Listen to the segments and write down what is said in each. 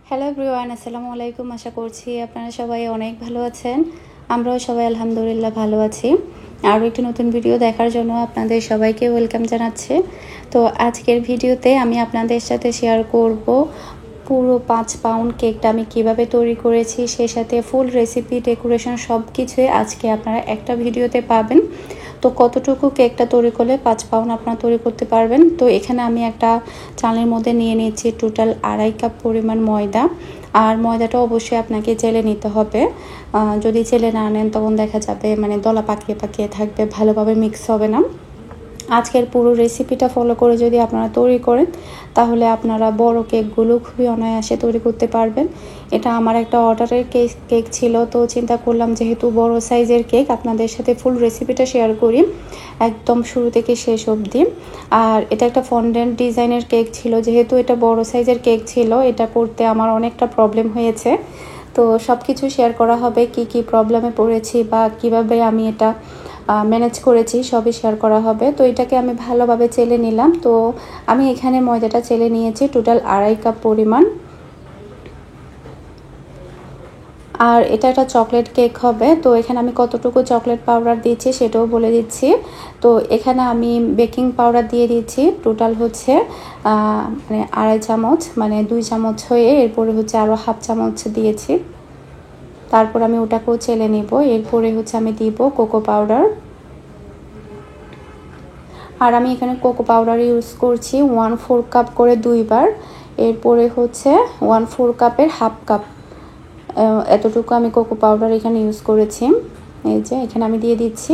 Hello everyone, আসসালামু আলাইকুম। আশা করছি আপনারা সবাই অনেক ভালো আছেন। আমরাও সবাই আলহামদুলিল্লাহ ভালো আছি। আরও একটি নতুন ভিডিও দেখার জন্য আপনাদের সবাইকে ওয়েলকাম জানাচ্ছি। তো আজকের ভিডিওতে আমি আপনাদের সাথে শেয়ার করব পুরো 5 পাউন্ড কেকটা আমি কিভাবে তৈরি করেছি, সেই সাথে ফুল রেসিপি, ডেকোরেশন সব কিছুই আজকে আপনারা একটা ভিডিওতে পাবেন। তো কতটুকু কেকটা তৈরি করলে 5 পাউন্ড আপনারা তৈরি করতে পারবেন। তো এখানে আমি একটা চালের মধ্যে নিয়ে নিয়েছি টোটাল 2.5 কাপ পরিমাণ ময়দা। আর ময়দাটা অবশ্যই আপনাকে চেলে নিতে হবে। যদি চেলে না নেন তখন দেখা যাবে দলা পাকিয়ে পাকিয়ে থাকবে, ভালোভাবে মিক্স হবে না। আজকের পুরো রেসিপিটা ফলো করে যদি আপনারা তৈরি করেন তাহলে আপনারা বড় কেকগুলো খুবই অনায়াসে তৈরি করতে পারবেন। এটা আমার একটা অর্ডারের কেক ছিল, তো চিন্তা করলাম যেহেতু বড় সাইজের কেক আপনাদের সাথে ফুল রেসিপিটা শেয়ার করি একদম শুরু থেকে শেষ অবধি। আর এটা একটা ফন্ডেন্ট ডিজাইনের কেক ছিল, যেহেতু এটা বড় সাইজের কেক ছিল, এটা করতে আমার অনেকটা প্রবলেম হয়েছে। তো সব কিছু শেয়ার করা হবে, কি কি প্রবলেমে পড়েছি বা কিভাবে আমি এটা ম্যানেজ করেছি সবই শেয়ার করা হবে। তো এটাকে আমি ভালোভাবে চেলে নিলাম। তো আমি এখানে ময়দাটা চেলে নিয়েছি টোটাল 2.5 কাপ পরিমাণ। আর এটা একটা চকলেট কেক হবে। তো এখানে আমি কতটুকু চকলেট পাউডার দিচ্ছি সেটাও বলে দিচ্ছি। তো এখানে আমি বেকিং পাউডার দিয়ে দিচ্ছি টোটাল হচ্ছে 2.5 চামচ, 2 চামচ হয়ে এরপরে হচ্ছে আরও হাফ চামচ দিয়েছি। তারপর আমি ওটাকেও চেলে নেব। এরপরে হচ্ছে আমি দিব কোকো পাউডার। আর আমি এখানে কোকো পাউডার ইউজ করছি 1/4 কাপ করে 2 বার। এরপরে হচ্ছে 1/4 কাপের হাফ কাপ, এতটুকু আমি কোকো পাউডার এখানে ইউজ করেছি। এই যে এখানে আমি দিয়ে দিচ্ছি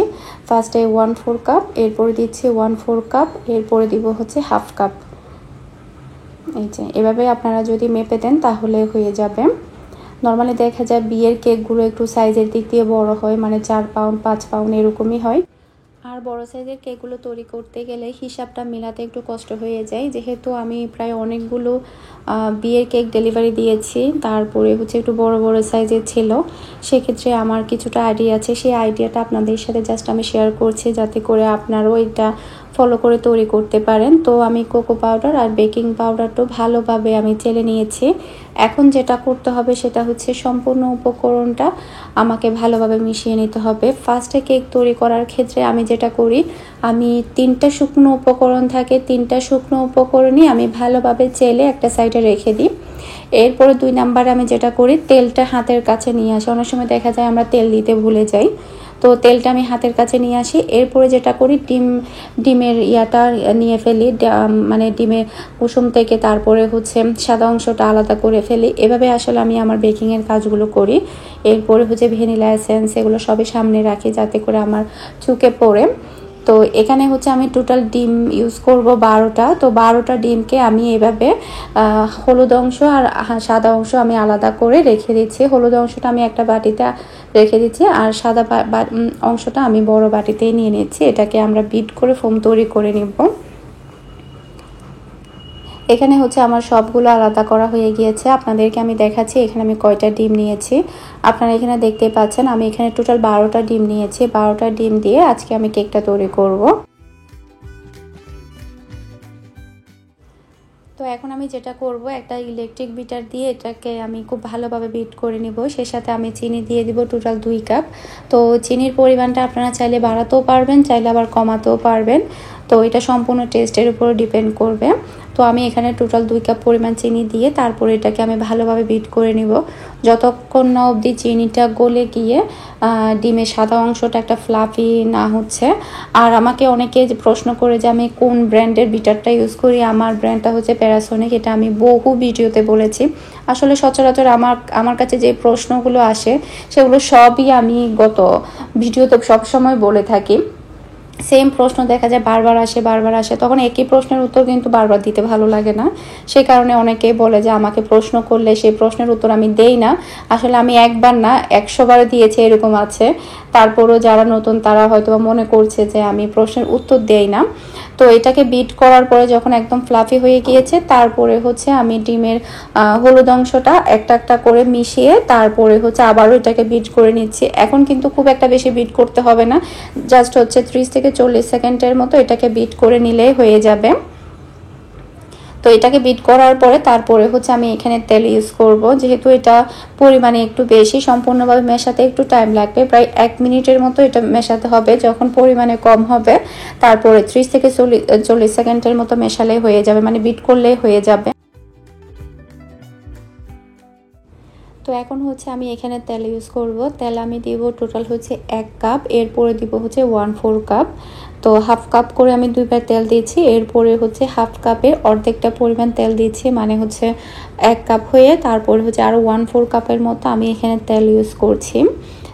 ফার্স্টে 1/4 কাপ, এরপরে দিচ্ছি 1/4 কাপ, এরপরে দিব হচ্ছে হাফ কাপ। এই যে এভাবে আপনারা যদি মেপে দেন তাহলে হয়ে যাবে। নর্মালি দেখা যায় বিয়ের কেকগুলো একটু সাইজের দিক দিয়ে বড় হয়, 4 পাউন্ড 5 পাউন্ড এরকমই হয়। আর বড় সাইজের কেকগুলো তৈরি করতে গেলে হিসাবটা মেলাতে একটু কষ্ট হয়ে যায়, যেহেতু আমি প্রায় অনেকগুলো বিয়ের কেক ডেলিভারি দিয়েছি, তারপরে হচ্ছে একটু বড় বড় সাইজের ছিল। সেক্ষেত্রে আমার কিছুটা আইডিয়া আছে, সেই আইডিয়াটা আপনাদের সাথে জাস্ট আমি শেয়ার করছি যাতে করে আপনারাও এটা ফলো করে তৈরি করতে পারেন। তো আমি কোকো পাউডার আর বেকিং পাউডারটা ভালোভাবে আমি চেলে নিয়েছি। এখন যেটা করতে হবে সেটা হচ্ছে সম্পূর্ণ উপকরণটা আমাকে ভালোভাবে মিশিয়ে নিতে হবে। ফার্স্টে কেক তৈরি করার ক্ষেত্রে আমি যেটা করি, আমি 3টা শুকনো উপকরণ থাকে, 3টা শুকনো উপকরণই আমি ভালোভাবে চেলে একটা সাইডে রেখে দিই। এরপরে 2 নাম্বারে আমি যেটা করি, তেলটা হাতের কাছে নিয়ে আসি। অনেক সময় দেখা যায় আমরা তেল দিতে ভুলে যাই, তো তেলটা আমি হাতের কাছে নিয়ে আসি। এরপরে যেটা করি, ডিমের ইয়াটা নিয়ে ফেলি, ডিমের কুসুম থেকে তারপরে হচ্ছে সাদা অংশটা আলাদা করে ফেলি। এভাবে আসলে আমি আমার বেকিংয়ের কাজগুলো করি। এরপরে হচ্ছে ভ্যানিলা এসেন্স, এগুলো সবই সামনে রাখি যাতে করে আমার চুকে পড়ে। তো এখানে হচ্ছে আমি টোটাল ডিম ইউজ করব 12টা। তো 12টা ডিমকে আমি এভাবে হলুদ অংশ আর সাদা অংশ আমি আলাদা করে রেখে দিচ্ছি। হলুদ অংশটা আমি একটা বাটিতে রেখে দিচ্ছি আর সাদা অংশটা আমি বড় বাটিতেই নিয়ে নিচ্ছি। এটাকে আমরা বিট করে ফোম তৈরি করে নিব। এখানে হচ্ছে আমার সবগুলো আলাদা করা হয়ে গিয়েছে। আপনাদেরকে আমি দেখাচ্ছি এখানে আমি কয়টা ডিম নিয়েছি। আপনারা এখানে দেখতে পাচ্ছেন আমি এখানে টোটাল 12টা ডিম নিয়েছি। 12টা ডিম দিয়ে আজকে আমি কেকটা তৈরি করব। তো এখন আমি যেটা করব, একটা ইলেকট্রিক বিটার দিয়ে এটাকে আমি খুব ভালোভাবে বিট করে নিব। সেই সাথে আমি চিনি দিয়ে দিব টোটাল 2 কাপ। তো চিনির পরিমাণটা আপনারা চাইলে বাড়াতেও পারবেন, চাইলে আবার কমাতেও পারবেন। তো এটা সম্পূর্ণ টেস্টের উপর ডিপেন্ড করবে। তো আমি এখানে টোটাল 2 কাপ পরিমাণ চিনি দিয়ে তারপরে এটাকে আমি ভালোভাবে বিট করে নিব যতক্ষণ না অবধি চিনিটা গলে গিয়ে ডিমের সাদা অংশটা একটা ফ্লাফি না হচ্ছে। আর আমাকে অনেকে প্রশ্ন করে যে আমি কোন ব্র্যান্ডের বিটারটা ইউজ করি। আমার ব্র্যান্ডটা হচ্ছে প্যারাসোনিক, এটা আমি বহু ভিডিওতে বলেছি। আসলে সচরাচর আমার কাছে যে প্রশ্নগুলো আসে সেগুলো সবই আমি গত ভিডিওতে সবসময় বলে থাকি। সেম প্রশ্ন দেখা যায় বারবার আসে, তখন একই প্রশ্নের উত্তর কিন্তু বারবার দিতে ভালো লাগে না। সেই কারণে অনেকেই বলে যে আমাকে প্রশ্ন করলে সেই প্রশ্নের উত্তর আমি দেই না। আসলে আমি একবার না 100 বার দিয়েছি, এরকম আছে। তারপরও যারা নতুন তারা হয়তো মনে করছে যে আমি প্রশ্নের উত্তর দেই না। তো এটাকে বিট করার পরে যখন একদম ফ্লাফি হয়ে গিয়েছে, তারপরে হচ্ছে আমি ডিমের হলুদ অংশটা একটা একটা করে মিশিয়ে তারপরে হচ্ছে আবারও এটাকে বিট করে নিচ্ছি। এখন কিন্তু খুব একটা বেশি বিট করতে হবে না, জাস্ট হচ্ছে 30 থেকে 40 সেকেন্ডের মতো এটাকে বিট করে নিলেই হয়ে যাবে। তো এটাকে বিট করার পরে তারপরে হচ্ছে আমি এখানে তেল ইউজ করব। যেহেতু এটা পরিমাণে একটু বেশি, সম্পূর্ণভাবে মেশাতে একটু টাইম লাগবে, প্রায় 1 মিনিটের মতো এটা মেশাতে হবে। যখন পরিমাণে কম হবে তারপরে 30 থেকে 40 সেকেন্ডের মতো মেশালে হয়ে যাবে, মানে বিট করলে হয়ে যাবে। তো এখন হচ্ছে আমি এখানে তেল ইউজ করব। তেল আমি দিব টোটাল হচ্ছে 1 কাপ, এরপরে দিব হচ্ছে 1/4 কাপ। তো হাফ কাপ করে আমি 2বার তেল দিয়েছি, এরপরে হচ্ছে হাফ কাপের অর্ধেকটা পরিমাণ তেল দিয়েছি, মানে হচ্ছে 1 কাপ হয়ে তারপরে হচ্ছে আরও 1/4 কাপের মতো আমি এখানে তেল ইউজ করছি।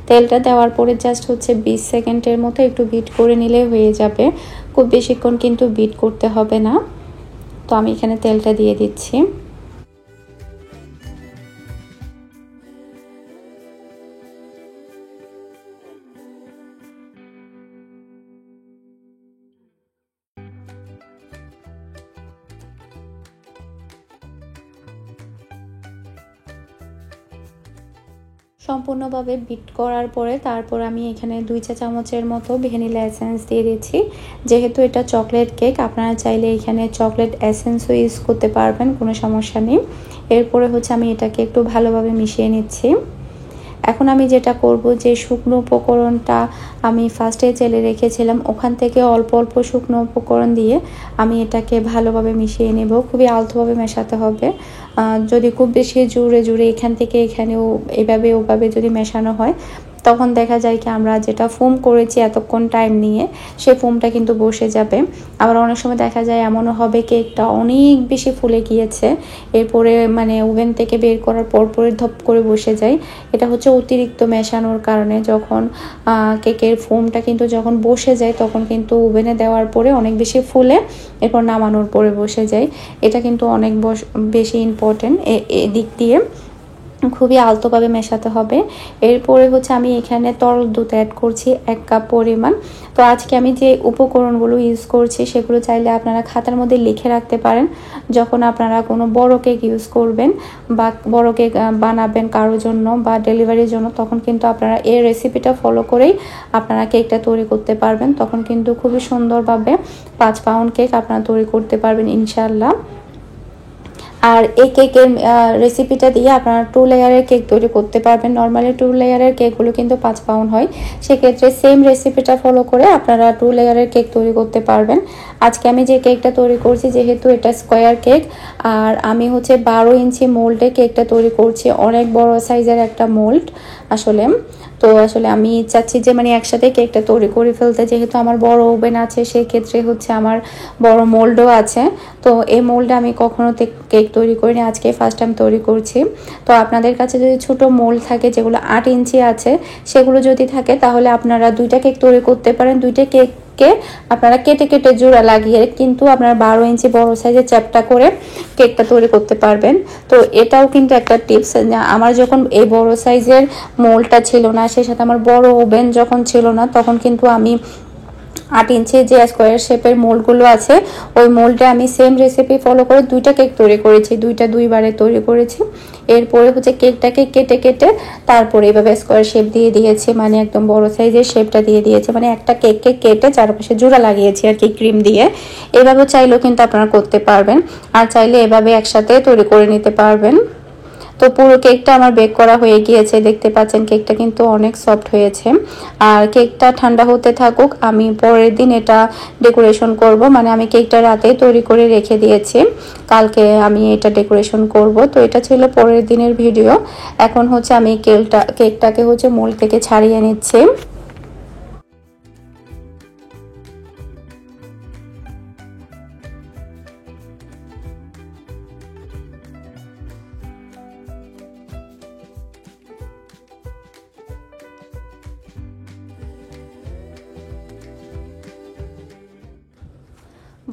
তেলটা দেওয়ার পরে জাস্ট হচ্ছে 20 সেকেন্ডের মতো একটু বিট করে নিলে হয়ে যাবে, খুব বেশিক্ষণ কিন্তু বিট করতে হবে না। তো আমি এখানে তেলটা দিয়ে দিচ্ছি। সম্পূর্ণভাবে বিট করার পরে তারপর আমি এখানে 2 চা চামচের মতো ভ্যানিলা এসেন্স দিয়ে দিচ্ছি। যেহেতু এটা চকলেট কেক, আপনারা চাইলে এখানে চকলেট এসেন্সও ইউজ করতে পারবেন, কোনো সমস্যা নেই। এরপরে হচ্ছে আমি এটাকে একটু ভালোভাবে মিশিয়ে নিচ্ছি। এখন আমি যেটা করব, যে শুকনো উপকরণটা আমি ফার্স্টে চেলে রেখেছিলাম, ওখান থেকে অল্প অল্প শুকনো উপকরণ দিয়ে আমি এটাকে ভালোভাবে মিশিয়ে নেব। খুবই আলতোভাবে মেশাতে হবে। যদি খুব বেশি জোরে জোরে এখান থেকে এখানেও এভাবে ওভাবে যদি মেশানো হয়, তখন দেখা যায় কি আমরা যেটা ফোম করেছি এতক্ষণ টাইম নিয়ে, সে ফোমটা কিন্তু বসে যাবে। আবার অনেক সময় দেখা যায় এমনও হবে কেকটা অনেক বেশি ফুলে গিয়েছে, এরপরে মানে ওভেন থেকে বের করার পরে ধপ করে বসে যায়। এটা হচ্ছে অতিরিক্ত মেশানোর কারণে। যখন কেকের ফোমটা কিন্তু যখন বসে যায় তখন কিন্তু ওভেনে দেওয়ার পরে অনেক বেশি ফুলে এরপর নামানোর পরে বসে যায়। এটা কিন্তু অনেক বেশি ইম্পর্টেন্ট এদিক দিয়ে। খুবই আলতোভাবে মেশাতে হবে। এরপরে হচ্ছে আমি এখানে তরল দুধ অ্যাড করছি 1 কাপ পরিমাণ। তো আজকে আমি যে উপকরণগুলো ইউজ করছি সেগুলো চাইলে আপনারা খাতার মধ্যে লিখে রাখতে পারেন। যখন আপনারা কোনো বড় কেক ইউজ করবেন বা বড় কেক বানাবেন কারোর জন্য বা ডেলিভারির জন্য, তখন কিন্তু আপনারা এই রেসিপিটা ফলো করেই আপনারা কেকটা তৈরি করতে পারবেন। তখন কিন্তু খুবই সুন্দরভাবে 5 পাউন্ড কেক আপনারা তৈরি করতে পারবেন ইনশাআল্লাহ। আর এই কেকের রেসিপিটা দিয়ে আপনারা 2 লেয়ারের কেক তৈরি করতে পারবেন। নর্মালি 2 লেয়ারের কেকগুলো কিন্তু 5 পাউন্ড হয়, সেক্ষেত্রে সেম রেসিপিটা ফলো করে আপনারা 2 লেয়ারের কেক তৈরি করতে পারবেন। আজকে আমি যে কেকটা তৈরি করছি, যেহেতু এটা স্কোয়ার কেক, আর আমি হচ্ছে 12 ইঞ্চি মোল্ডে কেকটা তৈরি করছি, অনেক বড় সাইজের একটা মোল্ড আসলে। তো আসলে আমি চাচ্ছি যে মানে একসাথে কেকটা তৈরি করে ফেলতে, যেহেতু আমার বড় ওভেন আছে, সেই ক্ষেত্রে হচ্ছে আমার বড় মোল্ডও আছে। তো এই মোল্ডে আমি কখনো কেক তৈরি করিনি, আজকে ফার্স্ট টাইম তৈরি করছি। তো আপনাদের কাছে যদি ছোট মোল্ড থাকে যেগুলো 8 ইঞ্চি আছে, সেগুলো যদি থাকে তাহলে আপনারা 2টা কেক তৈরি করতে পারেন। 2টা কেককে আপনারা কেটে কেটে জোড়া লাগিয়ে কিন্তু আপনারা 12 ইঞ্চি বড় সাইজের চ্যাপটা করে কেকটা তৈরি করতে পারবেন। তো এটাও কিন্তু একটা টিপস। আমার যখন এই বড় সাইজের মোল্ডটা ছিল না, সেই সাথে আমার বড় ওভেন যখন ছিল না, তখন কিন্তু আমি 8 ইঞ্চি যে স্কোয়ার শেপের মোল্ডগুলো আছে, ওই মোল্ডে আমি সেম রেসিপি ফলো করে 2টা কেক তৈরি করেছি, 2বারে তৈরি করেছি। এরপরে হচ্ছে কেকটাকে কেটে কেটে তারপরে এভাবে স্কোয়ার শেপ দিয়ে দিয়েছি, মানে একদম বড় সাইজের শেপটা দিয়ে দিয়েছি, মানে একটা কেককে কেটে চারপাশে জোড়া লাগিয়েছি আর কি ক্রিম দিয়ে। এভাবে চাইলেও কিন্তু আপনারা করতে পারবেন, আর চাইলে এভাবে একসাথে তৈরি করে নিতে পারবেন। তো পুরো কেকটা আমার বেক করা হয়ে গিয়েছে, দেখতে পাচ্ছেন কেকটা কিন্তু অনেক সফট হয়েছে। আর কেকটা ঠান্ডা হতে থাকুক, আমি পরের দিন এটা ডেকোরেশন করব, মানে আমি কেকটা রাতে তৈরি করে রেখে দিয়েছি, কালকে আমি এটা ডেকোরেশন করব। তো এটা ছিল পরের দিনের ভিডিও। এখন হচ্ছে আমি কেকটাকে হচ্ছে মোল্ড থেকে ছাড়িয়ে নিচ্ছি।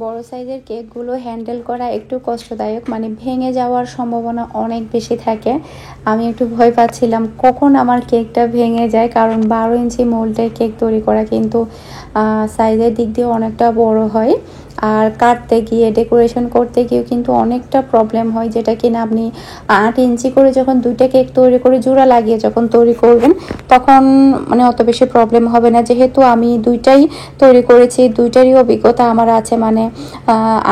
বড় সাইজের কেকগুলো হ্যান্ডেল করা একটু কষ্টদায়ক, মানে ভেঙে যাওয়ার সম্ভাবনা অনেক বেশি থাকে। আমি একটু ভয় পাচ্ছিলাম কখন আমার কেকটা ভেঙে যায়, কারণ 12 ইঞ্চি মোল্ডের কেক তৈরি করা কিন্তু সাইজের দিক দিয়ে অনেকটা বড় হয়। আর কাটতে গিয়ে ডেকোরেশন করতে গিয়েও কিন্তু অনেকটা প্রবলেম হয়, যেটা কিনা আপনি 8 ইঞ্চি করে যখন 2টা কেক তৈরি করে জোড়া লাগিয়ে যখন তৈরি করবেন তখন মানে অত বেশি প্রবলেম হবে না। যেহেতু আমি 2টাই তৈরি করেছি, 2টারই অভিজ্ঞতা আমার আছে, মানে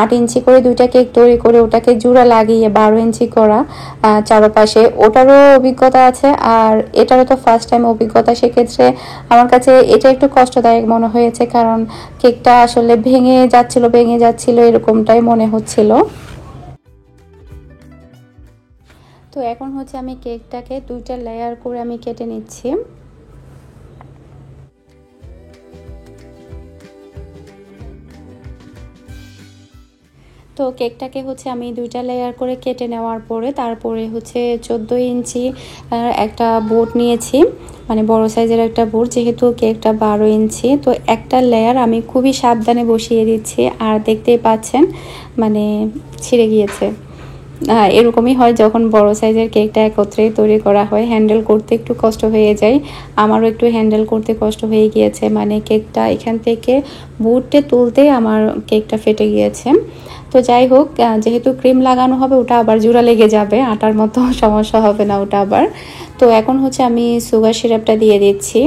8 ইঞ্চি করে 2টা কেক তৈরি করে ওটাকে জোড়া লাগিয়ে 12 ইঞ্চি করা চারপাশে, ওটারও অভিজ্ঞতা আছে। আর এটারও তো ফার্স্ট টাইম অভিজ্ঞতা, সেক্ষেত্রে আমার কাছে এটা একটু কষ্টদায়ক মনে হয়েছে, কারণ কেকটা আসলে ভেঙে যাচ্ছিল এরকমটাই মনে হচ্ছিল। তো এখন হচ্ছে আমি কেকটাকে 2টা লেয়ার করে আমি কেটে নিচ্ছি। তো কেকটাকে হচ্ছে আমি 2টা লেয়ার করে কেটে নেওয়ার পরে তারপরে হচ্ছে 14 ইঞ্চি একটা বোর্ড নিয়েছি, মানে বড় সাইজের একটা বোর্ড, যেহেতু কেকটা 12 ইঞ্চি। তো একটা লেয়ার আমি খুবই সাবধানে বসিয়ে দিচ্ছি, আর দেখতেই পাচ্ছেন মানে ছিঁড়ে গিয়েছে। এরকমই হয় যখন বড় সাইজের কেকটা একত্রে তৈরি করা হয়, হ্যান্ডেল করতে একটু কষ্ট হয়ে যায়। আমারও একটু হ্যান্ডেল করতে কষ্ট হয়ে গিয়েছে, মানে কেকটা এখান থেকে বুটে তুলতে আমার কেকটা ফেটে গিয়েছে। তো যাই হোক, যেহেতু ক্রিম লাগানো হবে ওটা আবার জোড়া লেগে যাবে, আটার মতো সমস্যা হবে না ওটা আবার। তো এখন হচ্ছে আমি সুগার সিরাপটা দিয়ে দিচ্ছি।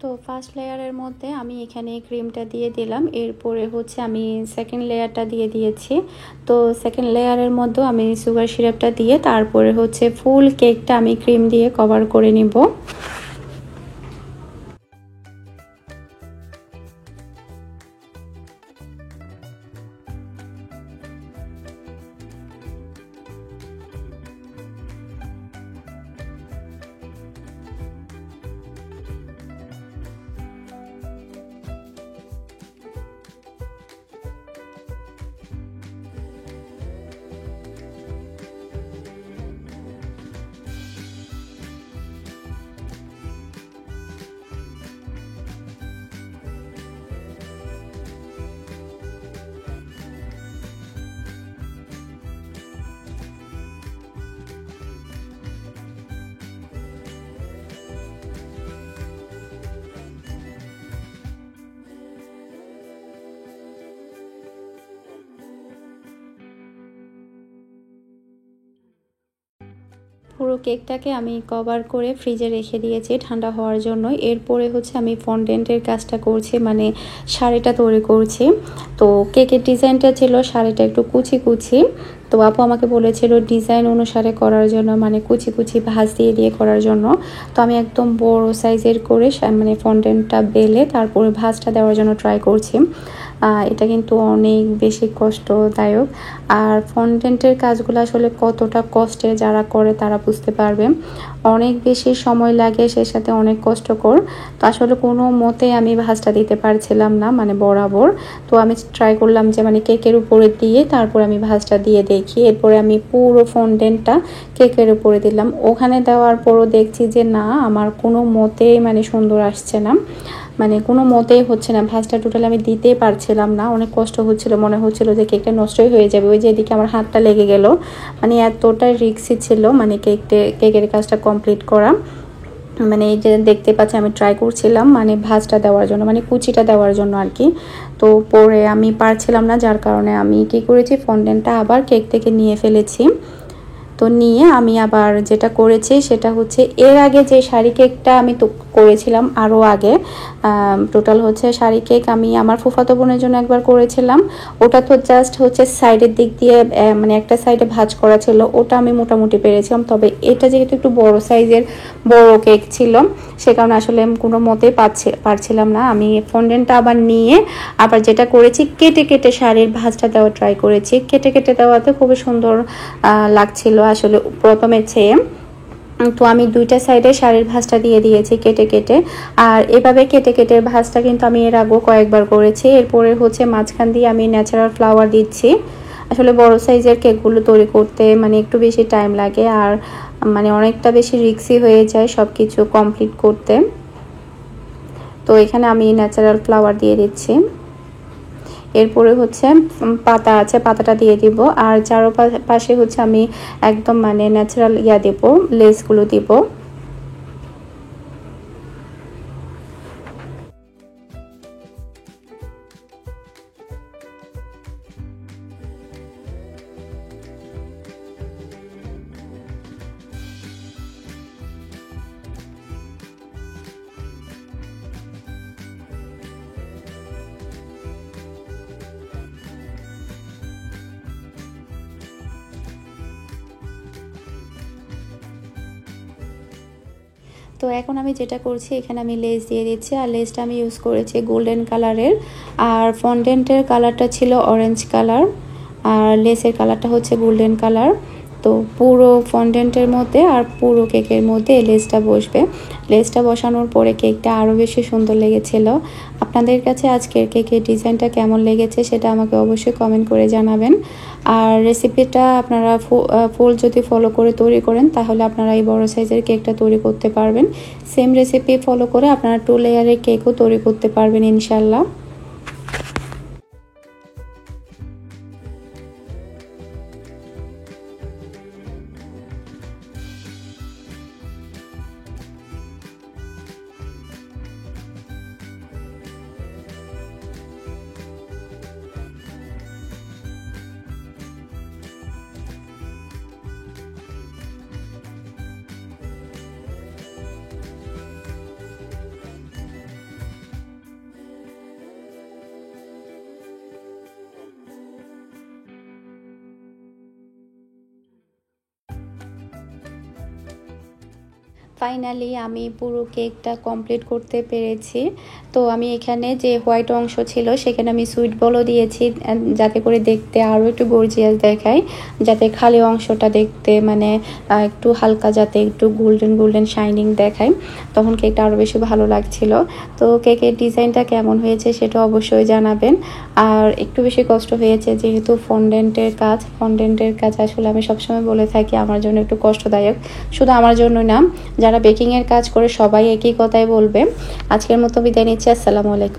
তো ফার্স্ট লেয়ারের মধ্যে আমি এখানে ক্রিমটা দিয়ে দিলাম, এরপরে হচ্ছে আমি সেকেন্ড লেয়ারটা দিয়ে দিয়েছি। তো সেকেন্ড লেয়ারের মধ্যে আমি সুগার সিরাপটা দিয়ে তারপরে হচ্ছে ফুল কেকটা আমি ক্রিম দিয়ে কভার করে নিব। পুরো কেকটাকে আমি কভার করে ফ্রিজে রেখে দিয়েছি ঠান্ডা হওয়ার জন্য। এরপরে হচ্ছে আমি ফন্ডেন্টের কাজটা করছি, মানে শাড়িটা তৈরি করছি। তো কেকের ডিজাইনটা ছিল শাড়িটা একটু কুচি কুচি, তো আপু আমাকে বলেছিল ডিজাইন অনুসারে করার জন্য, মানে কুচি কুচি ভাঁজ দিয়ে দিয়ে করার জন্য। তো আমি একদম বড় সাইজের করে মানে ফন্ডেন্টটা বেলে তারপরে ভাঁজটা দেওয়ার জন্য ট্রাই করছি। এটা কিন্তু অনেক বেশি কষ্টদায়ক, আর ফন্ডেন্টের কাজগুলো আসলে কতটা কষ্টের যারা করে তারা বুঝতে পারবে। অনেক বেশি সময় লাগে, সে সাথে অনেক কষ্টকর। তো আসলে কোনো মতে আমি ভাঁজটা দিতে পারছিলাম না, মানে বরাবর। তো আমি ট্রাই করলাম যে মানে কেকের উপরে দিয়ে তারপর আমি ভাঁজটা দিয়ে দেখি। এরপরে আমি পুরো ফন্ডেন্টটা কেকের উপরে দিলাম। ওখানে দেওয়ার পরও দেখছি যে না, আমার কোনো মতেই মানে সুন্দর আসছে না, মানে কোনো মতেই হচ্ছে না। ভাঁজটা টোটালি আমি দিতেই পারছিলাম না, অনেক কষ্ট হচ্ছিল, মনে হচ্ছিল যে কেকটা নষ্টই হয়ে যাবে। ওই যে এদিকে আমার হাতটা লেগে গেল, মানে এতটাই রিস্কি ছিল মানে কেকের কাজটা কমপ্লিট করা। মানে এই যে দেখতে পাচ্ছি আমি ট্রাই করছিলাম মানে ভাঁজটা দেওয়ার জন্য, মানে কুচিটা দেওয়ার জন্য আর কি। তো পরে আমি পারছিলাম না, যার কারণে আমি কি করেছি ফন্ডেন্টটা আবার কেক থেকে নিয়ে ফেলেছি। তো নিয়ে আমি আবার যেটা করেছি সেটা হচ্ছে এর আগে যে শাড়ি কেকটা আমি তো করেছিলাম আরও আগে, টোটাল হচ্ছে শাড়ি কেক আমি আমার ফুফাতো বোনের জন্য একবার করেছিলাম। ওটা তো জাস্ট হচ্ছে সাইডের দিক দিয়ে মানে একটা সাইডে ভাঁজ করা ছিল, ওটা আমি মোটামুটি পেরেছিলাম। তবে এটা যেহেতু একটু বড় সাইজের বড় কেক ছিল, সে কারণে আসলে কোনো মতেই পারছিলাম না। আমি ফন্ডেন্টটা আবার নিয়ে আবার যেটা করেছি কেটে কেটে শাড়ির ভাঁজটা দেওয়া ট্রাই করেছি। কেটে কেটে দেওয়াতে খুবই সুন্দর লাগছিল আসলে প্রথমে চেয়ে। তো আমি দুইটা সাইডে শাড়ির ভাঁজটা দিয়ে দিয়েছি কেটে কেটে। আর এভাবে কেটে কেটে ভাঁজটা কিন্তু আমি এর আগেও কয়েকবার করেছি। এরপরে হচ্ছে মাঝখান দিয়ে আমি ন্যাচারাল ফ্লাওয়ার দিচ্ছি। আসলে বড় সাইজের কেকগুলো তৈরি করতে মানে একটু বেশি টাইম লাগে, আর মানে অনেকটা বেশি রিস্কি হয়ে যায় সব কিছু কমপ্লিট করতে। তো এখানে আমি ন্যাচারাল ফ্লাওয়ার দিয়ে দিচ্ছি। এরপরে হচ্ছে পাতা আছে, পাতাটা দিয়ে দিব। আর চারপাশে হচ্ছে আমি একদম মানে ন্যাচারাল দেব, লেসগুলো দিব। তো এখন আমি যেটা করছি, এখানে আমি লেস দিয়ে দিচ্ছি। আর লেসটা আমি ইউজ করেছি গোল্ডেন কালারের, আর ফন্ডেন্টের কালারটা ছিল অরেঞ্জ কালার, আর লেসের কালারটা হচ্ছে গোল্ডেন কালার। তো পুরো ফন্ডেন্টের মধ্যে আর পুরো কেকের মধ্যে লেসটা বসবে। লেসটা বসানোর পরে কেকটা আরও বেশি সুন্দর লেগেছিল। আপনাদের কাছে আজকের কেকের ডিজাইনটা কেমন লেগেছে সেটা আমাকে অবশ্যই কমেন্ট করে জানাবেন। আর রেসিপিটা আপনারা ফুল যদি ফলো করে তৈরি করেন তাহলে আপনারা এই বড় সাইজের কেকটা তৈরি করতে পারবেন। সেম রেসিপি ফলো করে আপনারা 2 লেয়ারের কেকও তৈরি করতে পারবেন ইনশাল্লাহ। ফাইনালি আমি পুরো কেকটা কমপ্লিট করতে পেরেছি। তো আমি এখানে যে হোয়াইট অংশ ছিল সেখানে আমি সুইট বলও দিয়েছি, যাতে করে দেখতে আরও একটু গর্জিয়াস দেখায়, যাতে খালি অংশটা দেখতে মানে একটু হালকা, যাতে একটু গোল্ডেন গোল্ডেন শাইনিং দেখায়, তখন কেকটা আরও বেশি ভালো লাগছিল। তো কেকের ডিজাইনটা কেমন হয়েছে সেটা অবশ্যই জানাবেন। আর একটু বেশি কষ্ট হয়েছে যেহেতু ফন্ডেন্টের কাজ আসলে আমি সবসময় বলে থাকি আমার জন্য একটু কষ্টদায়ক। শুধু আমার জন্য না, যারা বেকিংয়ের কাজ করে সবাই একই কথাই বলবে। আজকের মতো বিদায় নিচ্ছি। আসসালামু আলাইকুম।